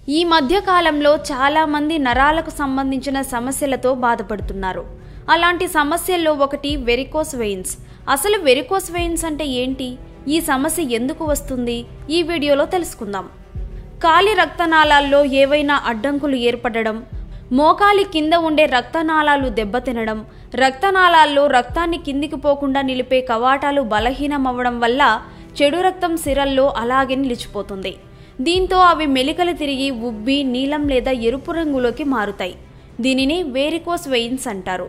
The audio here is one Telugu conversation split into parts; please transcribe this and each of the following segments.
ఈ మధ్య కాలంలో చాలా మంది నరాలకు సంబంధించిన సమస్యలతో బాధపడుతున్నారు. అలాంటి సమస్యల్లో ఒకటి వెరికోస్ వెయిన్స్. అసలు వెరికోస్ వెయిన్స్ అంటే ఏంటి? ఈ సమస్య ఎందుకు వస్తుంది? ఈ వీడియోలో తెలుసుకుందాం. కాలి రక్తనాళాల్లో ఏవైనా అడ్డంకులు ఏర్పడడం, మోకాలి కింద ఉండే రక్తనాళాలు దెబ్బతినడం, రక్తనాళాల్లో రక్తాన్ని కిందికి పోకుండా నిలిపే కవాటాలు బలహీనమవ్వడం వల్ల చెడు రక్తం సిరల్లో అలాగే నిలిచిపోతుంది. దీంతో అవి మెలికలు తిరిగి ఉబ్బి నీలం లేదా ఎరుపు రంగులోకి మారుతాయి. దీనిని వేరికోస్ వెయిన్స్ అంటారు.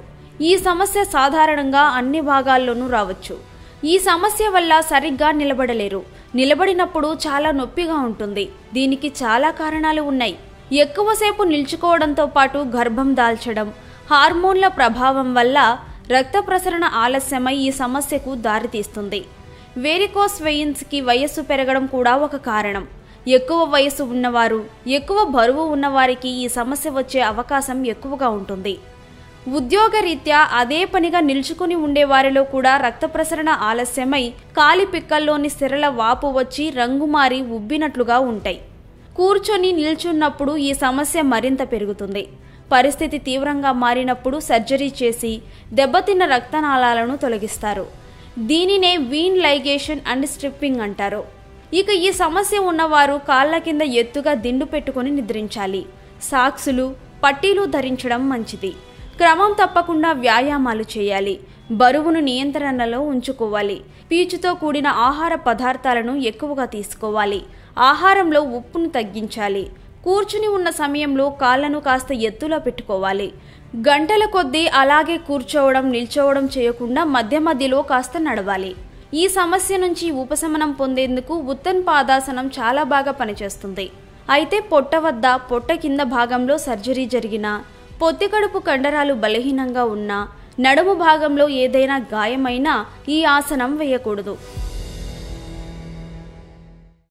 ఈ సమస్య సాధారణంగా అన్ని భాగాల్లోనూ రావచ్చు. ఈ సమస్య వల్ల సరిగ్గా నిలబడలేరు. నిలబడినప్పుడు చాలా నొప్పిగా ఉంటుంది. దీనికి చాలా కారణాలు ఉన్నాయి. ఎక్కువసేపు నిల్చుకోవడంతో పాటు గర్భం దాల్చడం, హార్మోన్ల ప్రభావం వల్ల రక్త ప్రసరణ ఆలస్యమై ఈ సమస్యకు దారితీస్తుంది. వేరికోస్ వెయిన్స్కి వయస్సు పెరగడం కూడా ఒక కారణం. ఎక్కువ వయసు ఉన్నవారు, ఎక్కువ బరువు ఉన్నవారికి ఈ సమస్య వచ్చే అవకాశం ఎక్కువగా ఉంటుంది. ఉద్యోగరీత్యా అదే పనిగా నిల్చుకుని ఉండేవారిలో కూడా రక్త ప్రసరణ ఆలస్యమై కాలి పిక్కల్లోని సిరల వాపు వచ్చి రంగు మారి ఉబ్బినట్లుగా ఉంటాయి. కూర్చొని నిల్చున్నప్పుడు ఈ సమస్య మరింత పెరుగుతుంది. పరిస్థితి తీవ్రంగా మారినప్పుడు సర్జరీ చేసి దెబ్బతిన్న రక్తనాళాలను తొలగిస్తారు. దీనినే వీన్ లైగేషన్ అండ్ స్ట్రిప్పింగ్ అంటారు. ఇక ఈ సమస్య ఉన్నవారు కాళ్ల కింద ఎత్తుగా దిండు పెట్టుకుని నిద్రించాలి. సాక్సులు, పట్టీలు ధరించడం మంచిది. క్రమం తప్పకుండా వ్యాయామాలు చేయాలి. బరువును నియంత్రణలో ఉంచుకోవాలి. పీచుతో కూడిన ఆహార పదార్థాలను ఎక్కువగా తీసుకోవాలి. ఆహారంలో ఉప్పును తగ్గించాలి. కూర్చుని ఉన్న సమయంలో కాళ్లను కాస్త ఎత్తులో పెట్టుకోవాలి. గంటల కొద్దీ అలాగే కూర్చోవడం, నిల్చోవడం చేయకుండా మధ్య మధ్యలో కాస్త నడవాలి. ఈ సమస్య నుంచి ఉపశమనం పొందేందుకు ఉత్తన్ పాదాసనం చాలా బాగా పనిచేస్తుంది. అయితే పొట్ట వద్ద, పొట్ట కింద భాగంలో సర్జరీ జరిగినా, పొత్తికడుపు కండరాలు బలహీనంగా ఉన్నా, నడుము భాగంలో ఏదైనా గాయమైనా ఈ ఆసనం వేయకూడదు.